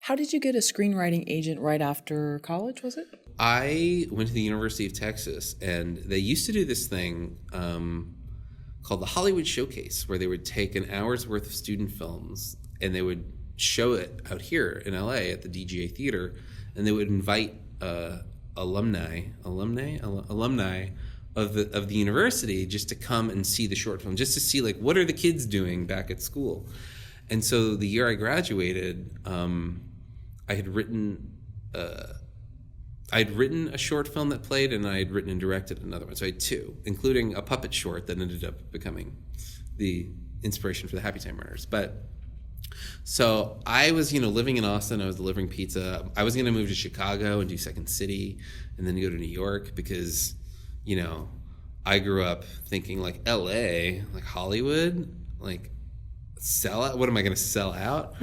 How did you get a screenwriting agent right after college, was it? I went to the University of Texas, and they used to do this thing called the Hollywood Showcase, where they would take an hour's worth of student films and they would show it out here in LA at the DGA Theater, and they would invite alumni of the university just to come and see the short film, just to see like what are the kids doing back at school. And so the year I graduated, I had written a short film that played, and I had written and directed another one. So I had two, including a puppet short that ended up becoming the inspiration for the Happy Time Murders. But so I was, living in Austin. I was delivering pizza. I was going to move to Chicago and do Second City, and then go to New York because, I grew up thinking like LA, like Hollywood, like sell out. What am I going to sell out?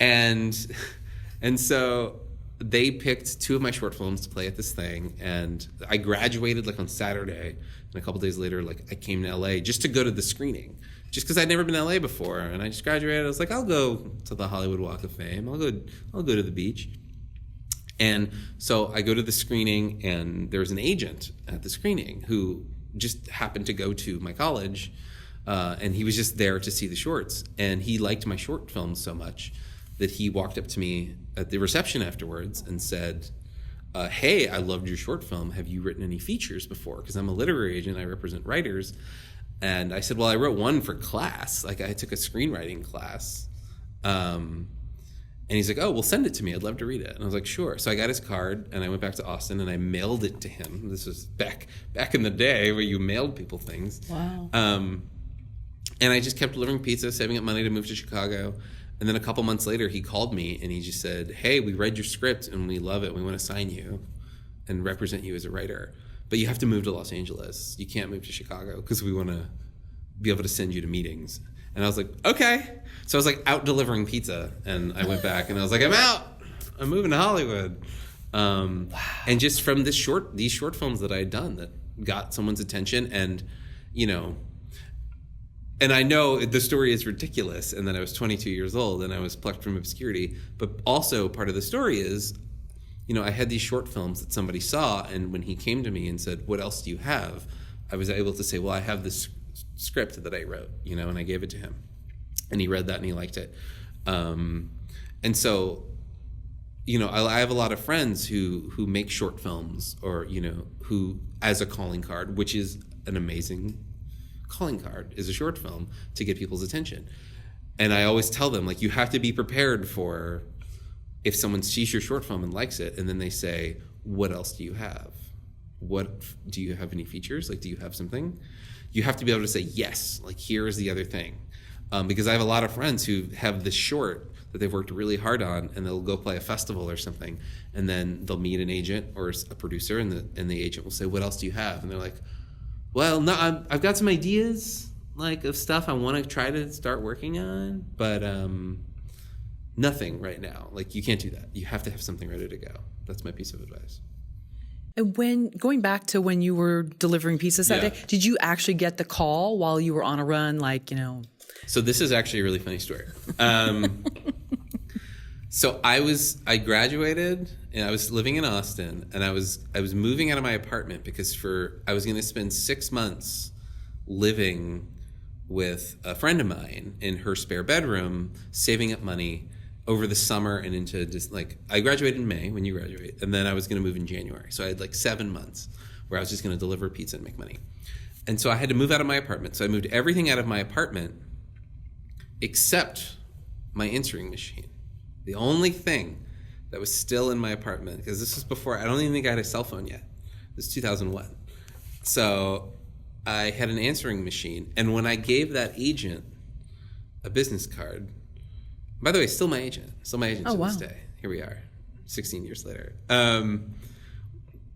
And so they picked two of my short films to play at this thing, and I graduated like on Saturday, and a couple days later, like I came to LA just to go to the screening, just because I'd never been to LA before, and I just graduated. I was like, I'll go to the Hollywood Walk of Fame. I'll go to the beach. And so I go to the screening, and there was an agent at the screening who just happened to go to my college, and he was just there to see the shorts, and he liked my short films so much that he walked up to me at the reception afterwards and said, hey, I loved your short film. Have you written any features before? Because I'm a literary agent. I represent writers. And I said, well, I wrote one for class. Like I took a screenwriting class. And he's like, oh, well, send it to me. I'd love to read it. And I was like, sure. So I got his card, and I went back to Austin, and I mailed it to him. This was back in the day where you mailed people things. Wow. And I just kept delivering pizza, saving up money to move to Chicago. And then a couple months later, he called me, and he just said, hey, we read your script, and we love it. We want to sign you and represent you as a writer. But you have to move to Los Angeles. You can't move to Chicago because we want to be able to send you to meetings. And I was like, okay. So I was like out delivering pizza, and I went back, and I was like, I'm out. I'm moving to Hollywood. Wow. And just from these short films that I had done that got someone's attention, and, and I know the story is ridiculous, and that I was 22 years old and I was plucked from obscurity. But also part of the story is, I had these short films that somebody saw, and when he came to me and said, what else do you have? I was able to say, well, I have this script that I wrote, and I gave it to him. And he read that and he liked it. And so, I have a lot of friends who make short films, or, who, as a calling card, which is an amazing calling card, is a short film to get people's attention. And I always tell them, like, you have to be prepared for if someone sees your short film and likes it, and then they say, what else do you have? Do you have any features? Like, do you have something? You have to be able to say, yes, like, here is the other thing. Because I have a lot of friends who have this short that they've worked really hard on, and they'll go play a festival or something, and then they'll meet an agent or a producer, and the agent will say, what else do you have? And they're like, well, no, I've got some ideas, like, of stuff I want to try to start working on, but nothing right now. Like, you can't do that. You have to have something ready to go. That's my piece of advice. And going back to when you were delivering pizzas that day, did you actually get the call while you were on a run, So this is actually a really funny story. So I graduated, and I was living in Austin, and I was moving out of my apartment because I was going to spend 6 months living with a friend of mine in her spare bedroom, saving up money over the summer and into just I graduated in May when you graduate, and then I was going to move in January. So I had 7 months where I was just going to deliver pizza and make money. And so I had to move out of my apartment. So I moved everything out of my apartment except my answering machine. The only thing that was still in my apartment, because this was before, I don't even think I had a cell phone yet. This was 2001. So I had an answering machine. And when I gave that agent a business card, by the way, still my agent to this day. Here we are, 16 years later.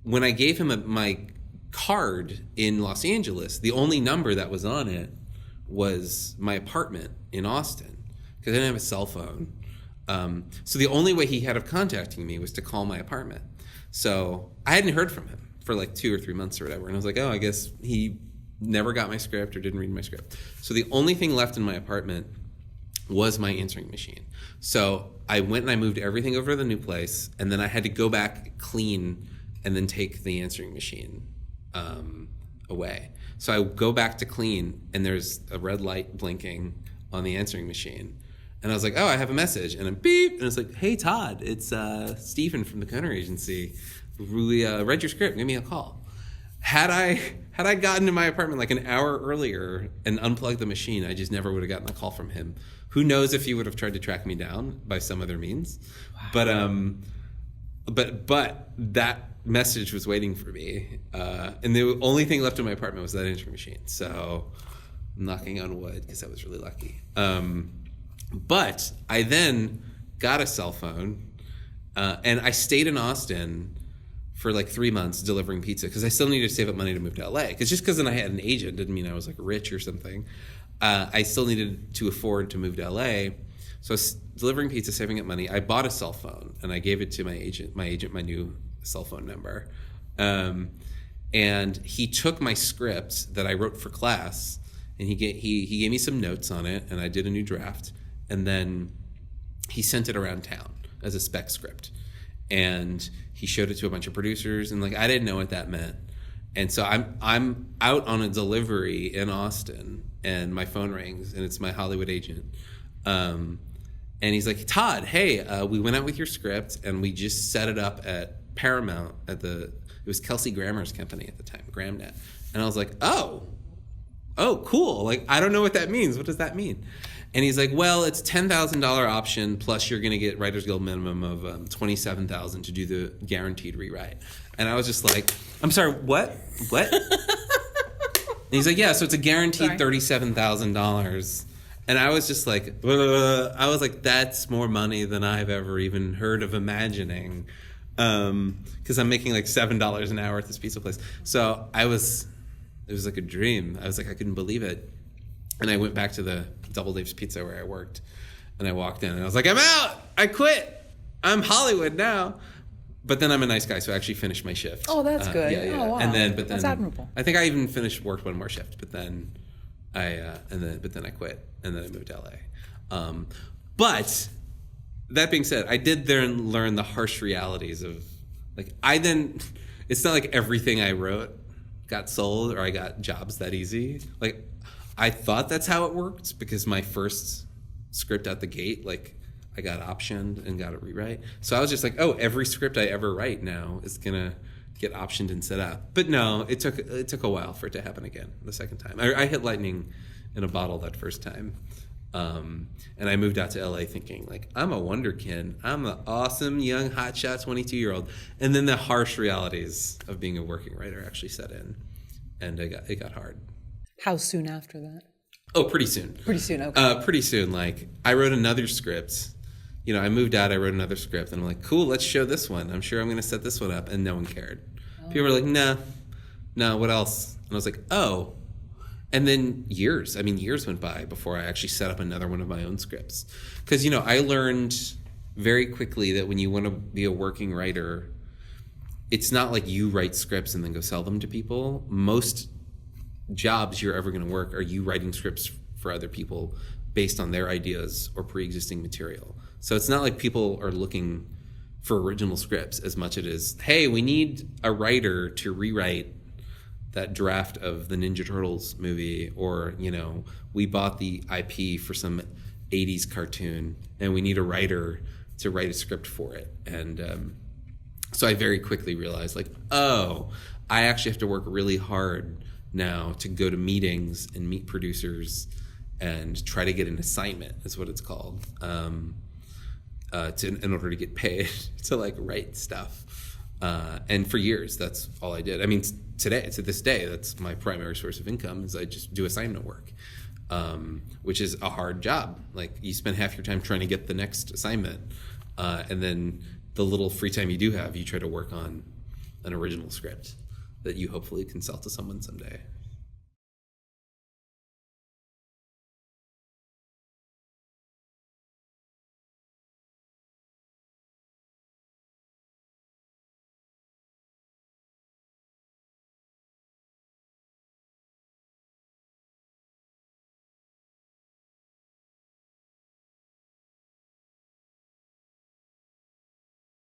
When I gave him my card in Los Angeles, the only number that was on it was my apartment in Austin, because I didn't have a cell phone. So the only way he had of contacting me was to call my apartment. So I hadn't heard from him for 2 or 3 months or whatever. And I was like, oh, I guess he never got my script or didn't read my script. So the only thing left in my apartment was my answering machine. So I went and I moved everything over to the new place, and then I had to go back, clean, and then take the answering machine away. So I go back to clean, and there's a red light blinking on the answering machine. And I was like, oh, I have a message. And I'm beep. And it's like, hey, Todd, it's Stephen from the Counter Agency. We read your script. Give me a call. Had I gotten to my apartment like an hour earlier and unplugged the machine, I just never would have gotten a call from him. Who knows if he would have tried to track me down by some other means. Wow. But that message was waiting for me. And the only thing left in my apartment was that answering machine. So I'm knocking on wood because I was really lucky. But I then got a cell phone, and I stayed in Austin for like 3 months delivering pizza because I still needed to save up money to move to LA. Because just because then I had an agent didn't mean I was like rich or something. I still needed to afford to move to LA. So I was delivering pizza, saving up money. I bought a cell phone, and I gave it to my agent, my new cell phone number. And he took my script that I wrote for class, and he gave me some notes on it, and I did a new draft. And then he sent it around town as a spec script. And he showed it to a bunch of producers, and like I didn't know what that meant. And so I'm out on a delivery in Austin, and my phone rings, and it's my Hollywood agent. And he's like, Todd, hey, we went out with your script, and we just set it up at Paramount it was Kelsey Grammer's company at the time, Gramnet. And I was like, oh, cool. Like, I don't know what that means. What does that mean? And he's like, well, it's $10,000 option, plus you're going to get Writers Guild minimum of $27,000 to do the guaranteed rewrite. And I was just like, I'm sorry, what? And he's like, yeah, so it's a guaranteed $37,000. And I was just like, I was like, that's more money than I've ever even heard of imagining. Because I'm making like $7 an hour at this pizza place. So it was like a dream. I was like, I couldn't believe it. And I went back to the Double Dave's Pizza where I worked, and I walked in, and I was like, I'm out! I quit! I'm Hollywood now! But then I'm a nice guy, so I actually finished my shift. Oh, that's good. Yeah. Oh, wow. That's admirable. I think I even worked one more shift, but then I quit, and then I moved to LA. But that being said, I did then learn the harsh realities of, like, it's not like everything I wrote got sold or I got jobs that easy. Like, I thought that's how it worked because my first script out the gate, like, I got optioned and got a rewrite. So I was just like, oh, every script I ever write now is gonna get optioned and set up. But no, it took a while for it to happen again the second time. I hit lightning in a bottle that first time. And I moved out to LA thinking, like, I'm a wonderkin. I'm an awesome young hotshot 22-year-old. And then the harsh realities of being a working writer actually set in, and it got hard. How soon after that? Oh, pretty soon. Pretty soon, okay. Pretty soon. Like, I wrote another script. You know, I moved out, I wrote another script, and I'm like, cool, let's show this one. I'm sure I'm going to set this one up. And no one cared. Oh. People were like, no, what else? And I was like, oh. And then years went by before I actually set up another one of my own scripts. Because, you know, I learned very quickly that when you want to be a working writer, it's not like you write scripts and then go sell them to people. Most jobs you're ever going to work are you writing scripts for other people based on their ideas or pre-existing material. So it's not like people are looking for original scripts as much as it is, hey, we need a writer to rewrite that draft of the Ninja Turtles movie, or, you know, we bought the IP for some 80s cartoon and we need a writer to write a script for it. And so I very quickly realized, like, oh, I actually have to work really hard now to go to meetings and meet producers and try to get an assignment, is what it's called, in order to get paid to, like, write stuff. And for years, that's all I did. I mean, to this day, that's my primary source of income, is I just do assignment work, which is a hard job. Like, you spend half your time trying to get the next assignment, and then the little free time you do have, you try to work on an original script that you hopefully can sell to someone someday.